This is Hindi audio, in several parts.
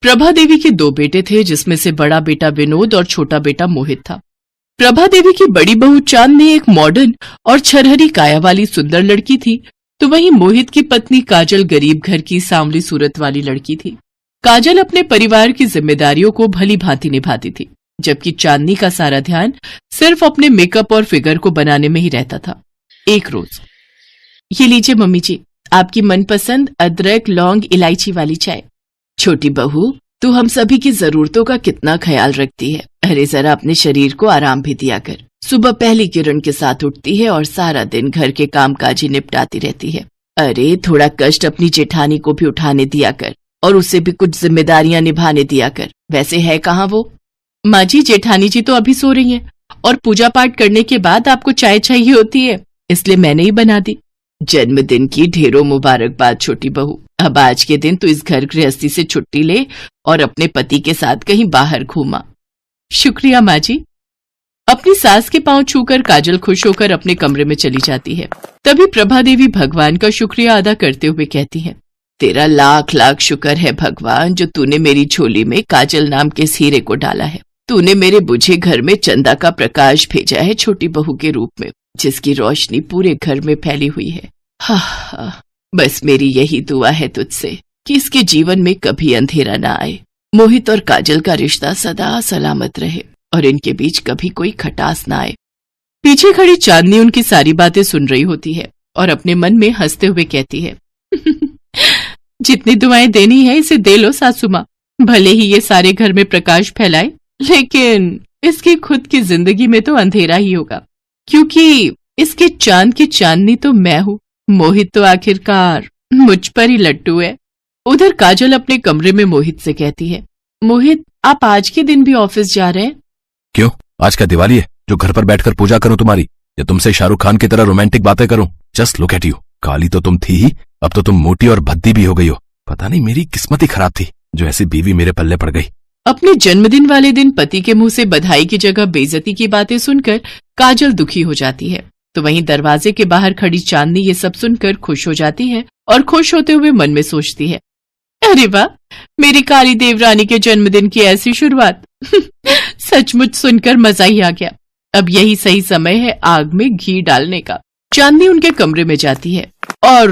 प्रभा देवी के दो बेटे थे, जिसमें से बड़ा बेटा विनोद और छोटा बेटा मोहित था। प्रभा देवी की बड़ी बहू चांदनी एक मॉडर्न और छरहरी काया वाली सुंदर लड़की थी, तो वहीं मोहित की पत्नी काजल गरीब घर की सांवली सूरत वाली लड़की थी। काजल अपने परिवार की जिम्मेदारियों को भली भांति निभाती थी, जबकि चांदनी का सारा ध्यान सिर्फ अपने मेकअप और फिगर को बनाने में ही रहता था। एक रोज, ये लीजिए मम्मी जी, आपकी मनपसंद अदरक लौंग इलायची वाली चाय। छोटी बहू, तू हम सभी की जरूरतों का कितना ख्याल रखती है। अरे जरा अपने शरीर को आराम भी दिया कर। सुबह पहली किरण के साथ उठती है और सारा दिन घर के कामकाज ही निपटाती रहती है। अरे थोड़ा कष्ट अपनी जेठानी को भी उठाने दिया कर और उसे भी कुछ जिम्मेदारियां निभाने दिया कर। वैसे है कहाँ वो? माँ जी, जेठानी जी तो अभी सो रही हैं और पूजा पाठ करने के बाद आपको चाय चाहिए होती है, इसलिए मैंने ही बना दी। जन्मदिन की ढेरों मुबारकबाद छोटी बहू। अब आज के दिन तू इस घर गृहस्थी से छुट्टी ले और अपने पति के साथ कहीं बाहर घूमा। शुक्रिया माँ जी। अपनी सास के पांव छूकर काजल खुश होकर अपने कमरे में चली जाती है। तभी प्रभा देवी भगवान का शुक्रिया अदा करते हुए कहती है, तेरा लाख लाख शुक्र है भगवान, जो तूने मेरी झोली में काजल नाम के इस हीरे को डाला है। तूने मेरे बुझे घर में चंदा का प्रकाश भेजा है छोटी बहू के रूप में, जिसकी रोशनी पूरे घर में फैली हुई है। हाँ, बस मेरी यही दुआ है तुझसे कि इसके जीवन में कभी अंधेरा ना आए। मोहित और काजल का रिश्ता सदा सलामत रहे और इनके बीच कभी कोई खटास ना आए। पीछे खड़ी चांदनी उनकी सारी बातें सुन रही होती है और अपने मन में हंसते हुए कहती है, जितनी दुआएं देनी है इसे दे लो सासू माँ। भले ही ये सारे घर में प्रकाश फैलाए, लेकिन इसकी खुद की जिंदगी में तो अंधेरा ही होगा, क्योंकि इसके चांद की चांदनी तो मैं हूँ। मोहित तो आखिरकार मुझ पर ही लट्टू है। उधर काजल अपने कमरे में मोहित से कहती है, मोहित, आप आज के दिन भी ऑफिस जा रहे हैं? क्यों, आज क्या दिवाली है जो घर पर बैठकर पूजा करूं तुम्हारी, या तुमसे शाहरुख खान की तरह रोमांटिक बातें करूं? Just look at you. काली तो तुम थी ही, अब तो तुम मोटी और भद्दी भी हो गई हो। पता नहीं मेरी किस्मत ही खराब थी जो ऐसी बीवी मेरे पल्ले पड़ गई। अपने जन्मदिन वाले दिन पति के मुंह से बधाई की जगह बेइज्जती की बातें सुनकर काजल दुखी हो जाती है, तो वहीं दरवाजे के बाहर खड़ी चांदनी ये सब सुनकर खुश हो जाती है और खुश होते हुए मन में सोचती है, अरे वाह, मेरी काली देवरानी के जन्मदिन की ऐसी शुरुआत। सचमुच सुनकर मजा ही आ गया। अब यही सही समय है आग में घी डालने का। चांदनी उनके कमरे में जाती है। और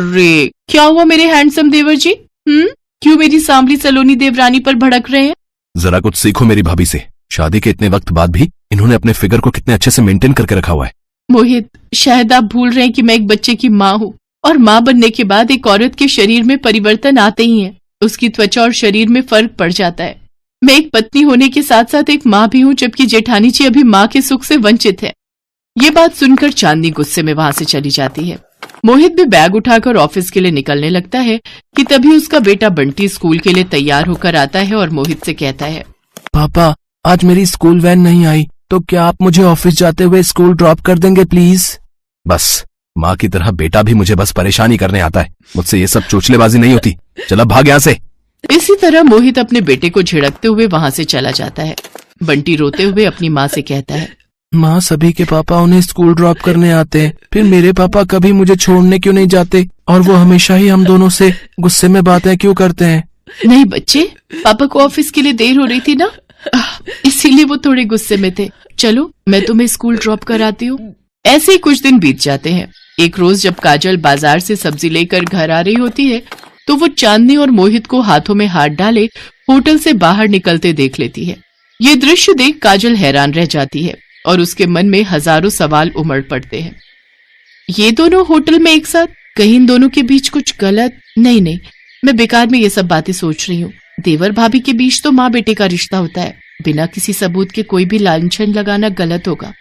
क्या हुआ मेरे हैंडसम देवर जी? क्यों मेरी सांवली सलोनी देवरानी पर भड़क रहे हैं? जरा कुछ सीखो मेरी भाभी से। शादी के इतने वक्त बाद भी इन्होंने अपने फिगर को कितने अच्छे से मेंटेन करके रखा हुआ है। मोहित, शायद आप भूल रहे हैं कि मैं एक बच्चे की माँ हूँ, और माँ बनने के बाद एक औरत के शरीर में परिवर्तन आते ही हैं। उसकी त्वचा और शरीर में फर्क पड़ जाता है। मैं एक पत्नी होने के साथ साथ एक माँ भी हूँ, जबकि जेठानी जी अभी माँ के सुख से वंचित है। ये बात सुनकर चांदनी गुस्से में वहां से चली जाती है। मोहित भी बैग उठाकर ऑफिस के लिए निकलने लगता है कि तभी उसका बेटा बंटी स्कूल के लिए तैयार होकर आता है और मोहित से कहता है, पापा, आज मेरी स्कूल वैन नहीं आई, तो क्या आप मुझे ऑफिस जाते हुए स्कूल ड्रॉप कर देंगे प्लीज? बस माँ की तरह बेटा भी मुझे बस परेशानी करने आता है। मुझसे ये सब चोचलेबाजी नहीं होती। चला भाग यहाँ से। इसी तरह मोहित अपने बेटे को झिड़कते हुए वहां से चला जाता है। बंटी रोते हुए अपनी माँ से कहता है, माँ, सभी के पापा उन्हें स्कूल ड्रॉप करने आते हैं, फिर मेरे पापा कभी मुझे छोड़ने क्यों नहीं जाते, और वो हमेशा ही हम दोनों से गुस्से में बातें क्यों करते हैं? नहीं बच्चे, पापा को ऑफिस के लिए देर हो रही थी ना, इसीलिए वो थोड़े गुस्से में थे। चलो मैं तुम्हें स्कूल ड्रॉप कराती हूँ। ऐसे ही कुछ दिन बीत जाते हैं। एक रोज जब काजल बाजार से सब्जी लेकर घर आ रही होती है, तो वो चांदनी और मोहित को हाथों में हाथ डाले होटल से बाहर निकलते देख लेती है। ये दृश्य देख काजल हैरान रह जाती है और उसके मन में हजारों सवाल उमड़ पड़ते हैं। ये दोनों होटल में एक साथ, कहीं इन दोनों के बीच कुछ गलत? नहीं, मैं बेकार में ये सब बातें सोच रही हूँ। देवर भाभी के बीच तो माँ बेटे का रिश्ता होता है, बिना किसी सबूत के कोई भी लांछन लगाना गलत होगा।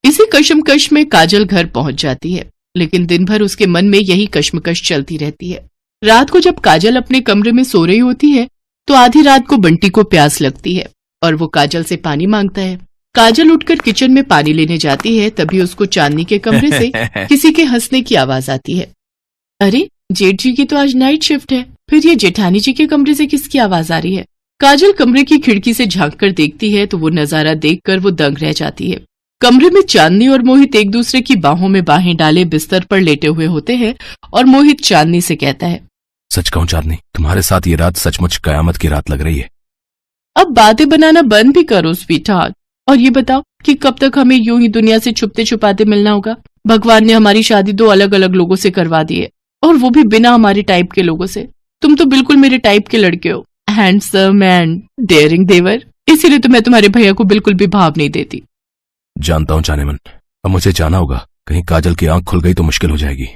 इसी कशमकश में काजल घर पहुंच जाती है, लेकिन दिन भर उसके मन में यही कशमकश चलती रहती है। रात को जब काजल अपने कमरे में सो रही होती है, तो आधी रात को बंटी को प्यास लगती है और वो काजल से पानी मांगता है। काजल उठकर किचन में पानी लेने जाती है, तभी उसको चांदनी के कमरे से किसी के हंसने की आवाज आती है। अरे, जेठ जी की तो आज नाइट शिफ्ट है, फिर ये जेठानी जी के कमरे से किसकी आवाज आ रही है? काजल कमरे की खिड़की से झांककर देखती है तो वो नजारा देखकर वो दंग रह जाती है। कमरे में चांदनी और मोहित एक दूसरे की बाहों में बाहें डाले बिस्तर पर लेटे हुए होते हैं और मोहित चांदनी से कहता है, सच कहूं चांदनी, तुम्हारे साथ ये रात सचमुच कयामत की रात लग रही है। अब बातें बनाना बंद भी करो स्वीटहार्ट, और ये बताओ कि कब तक हमें यूं ही दुनिया से छुपते छुपाते मिलना होगा। भगवान ने हमारी शादी 2 अलग अलग लोगों से करवा दी है, और वो भी बिना हमारे टाइप के लोगों से। तुम तो बिल्कुल मेरे टाइप के लड़के हो, हैंडसम एंड डेयरिंग देवर, इसीलिए तो मैं तुम्हारे भैया को बिल्कुल भी भाव नहीं देती। जानता हूं जानेमन, अब मुझे जाना होगा, कहीं काजल की आंख खुल गई तो मुश्किल हो जाएगी।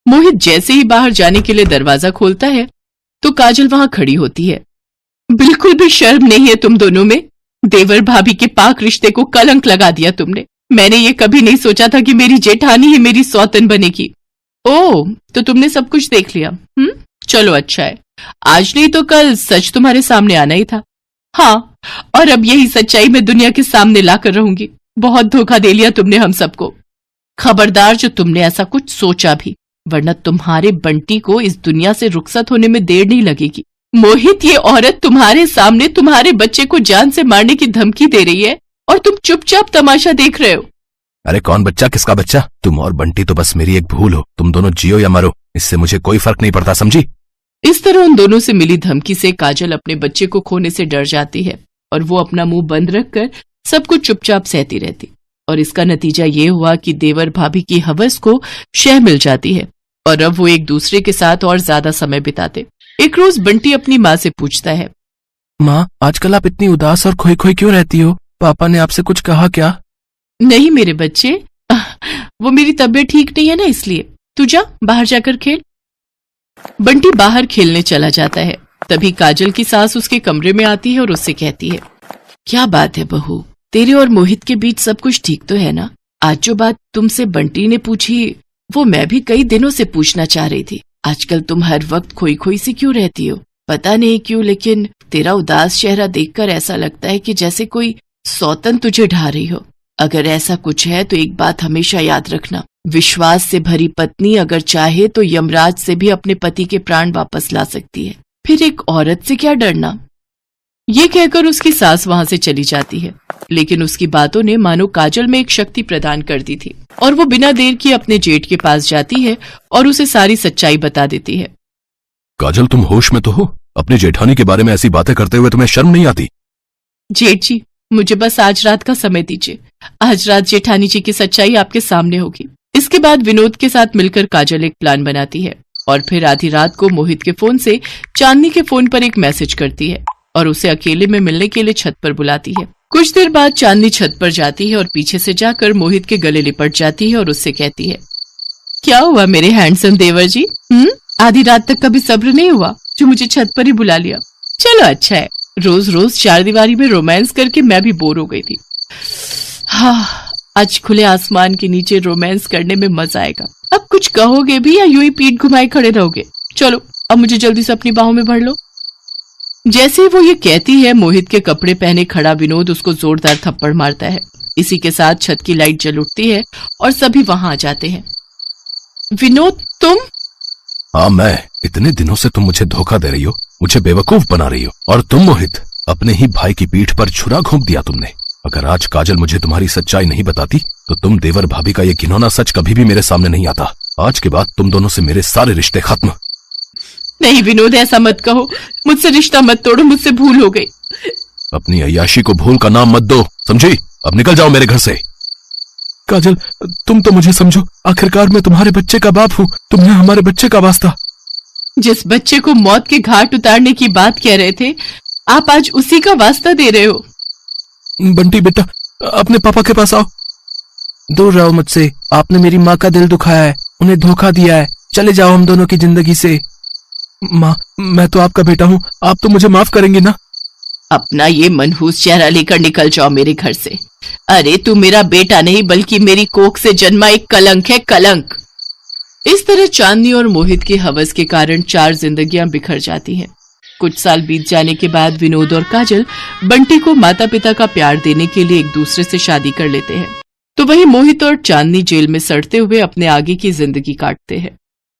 मोहित जैसे ही बाहर जाने के लिए दरवाजा खोलता है तो काजल वहां खड़ी होती है। बिल्कुल भी शर्म नहीं है तुम दोनों में। देवर भाभी के पाक रिश्ते को कलंक लगा दिया तुमने। मैंने ये कभी नहीं सोचा था कि मेरी जेठानी ही मेरी सौतन बनेगी। ओह, तो तुमने सब कुछ देख लिया। चलो अच्छा है, आज नहीं तो कल सच तुम्हारे सामने आना ही था। हाँ, और अब यही सच्चाई मैं दुनिया के सामने लाकर रहूंगी। बहुत धोखा दे लिया तुमने हम सबको। खबरदार जो तुमने ऐसा कुछ सोचा भी, वरना तुम्हारे बंटी को इस दुनिया से रुखसत होने में देर नहीं लगेगी। मोहित, ये औरत तुम्हारे सामने तुम्हारे बच्चे को जान से मारने की धमकी दे रही है और तुम चुपचाप तमाशा देख रहे हो। अरे कौन बच्चा, किसका बच्चा? तुम और बंटी तो बस मेरी एक भूल हो। तुम दोनों जियो या मरो, इससे मुझे कोई फर्क नहीं पड़ता, समझी? इस तरह उन दोनों से मिली धमकी से काजल अपने बच्चे को खोने से डर जाती है और वो अपना मुंह बंद रखकर सब कुछ चुपचाप सहती रहती। और इसका नतीजा ये हुआ कि देवर भाभी की हवस को शह मिल जाती है और अब वो एक दूसरे के साथ और ज्यादा समय बिताते। एक रोज बंटी अपनी माँ से पूछता है, माँ, आजकल आप इतनी उदास और खोई खोई क्यों रहती हो? पापा ने आपसे कुछ कहा क्या? नहीं मेरे बच्चे, वो मेरी तबीयत ठीक नहीं है ना, इसलिए तू जा बाहर जाकर खेल। बंटी बाहर खेलने चला जाता है। तभी काजल की सास उसके कमरे में आती है और उससे कहती है, क्या बात है बहू, तेरे और मोहित के बीच सब कुछ ठीक तो है ना? आज जो बात तुमसे बंटी ने पूछी वो मैं भी कई दिनों से पूछना चाह रही थी। आजकल तुम हर वक्त खोई खोई सी क्यों रहती हो? पता नहीं क्यों, लेकिन तेरा उदास चेहरा देखकर ऐसा लगता है कि जैसे कोई सौतन तुझे ढा रही हो। अगर ऐसा कुछ है तो एक बात हमेशा याद रखना, विश्वास से भरी पत्नी अगर चाहे तो यमराज से भी अपने पति के प्राण वापस ला सकती है। फिर एक औरत से क्या डरना। ये कहकर उसकी सास वहां से चली जाती है, लेकिन उसकी बातों ने मानो काजल में एक शक्ति प्रदान कर दी थी और वो बिना देर किए अपने जेठ के पास जाती है और उसे सारी सच्चाई बता देती है। काजल, तुम होश में तो हो? अपनी जेठानी के बारे में ऐसी बातें करते हुए तुम्हें शर्म नहीं आती? जेठ जी, मुझे बस आज रात का समय दीजिए। आज रात जेठानी जी की सच्चाई आपके सामने होगी। इसके बाद विनोद के साथ मिलकर काजल एक प्लान बनाती है और फिर आधी रात को मोहित के फोन से चांदनी के फोन पर एक मैसेज करती है और उसे अकेले में मिलने के लिए छत पर बुलाती है। कुछ देर बाद चांदनी छत पर जाती है और पीछे से जाकर मोहित के गले लिपट जाती है और उससे कहती है, क्या हुआ मेरे हैंडसम देवर जी? आधी रात तक कभी सब्र नहीं हुआ जो मुझे छत पर ही बुला लिया? चलो अच्छा है, रोज रोज चार दीवारी में रोमांस करके मैं भी बोर हो गई थी। हाँ, आज खुले आसमान के नीचे रोमांस करने में मजा आएगा। अब कुछ कहोगे भी या यूं ही पीठ घुमाए खड़े रहोगे? चलो अब मुझे जल्दी से अपनी बाहों में भर लो। जैसे वो ये कहती है, मोहित के कपड़े पहने खड़ा विनोद उसको जोरदार थप्पड़ मारता है। इसी के साथ छत की लाइट जल उठती है और सभी वहां आ जाते हैं। विनोद, तुम? हाँ मैं। इतने दिनों से तुम मुझे धोखा दे रही हो, मुझे बेवकूफ बना रही हो। और तुम मोहित, अपने ही भाई की पीठ पर छुरा घोंप दिया तुमने। अगर आज काजल मुझे तुम्हारी सच्चाई नहीं बताती तो तुम देवर भाभी का ये घिनौना सच कभी भी मेरे सामने नहीं आता। आज के बाद तुम दोनों से मेरे सारे रिश्ते खत्म। नहीं विनोद, ऐसा मत कहो, मुझसे रिश्ता मत तोड़ो, मुझसे भूल हो गई। अपनी अय्याशी को भूल का नाम मत दो, समझी? अब निकल जाओ मेरे घर से। काजल, तुम तो मुझे समझो, आखिरकार मैं तुम्हारे बच्चे का बाप हूँ। तुमने हमारे बच्चे का वास्ता। जिस बच्चे को मौत के घाट उतारने की बात कह रहे थे, आप आज उसी का वास्ता दे रहे हो। बंटी बेटा, अपने पापा के पास आओ। दूर रहो मुझसे, आपने मेरी माँ का दिल दुखाया है, उन्हें धोखा दिया है। चले जाओ हम दोनों की जिंदगी से। माँ, मैं तो आपका बेटा हूँ, आप तो मुझे माफ करेंगी ना? अपना ये मनहूस चेहरा लेकर निकल जाओ मेरे घर से। अरे तू मेरा बेटा नहीं बल्कि मेरी कोख से जन्मा एक कलंक है, कलंक। इस तरह चांदनी और मोहित के हवस के कारण 4 जिंदगियां बिखर जाती हैं। कुछ साल बीत जाने के बाद विनोद और काजल बंटी को माता पिता का प्यार देने के लिए एक दूसरे से शादी कर लेते हैं। तो वहीं मोहित और चांदनी जेल में सड़ते हुए अपने आगे की जिंदगी काटते हैं।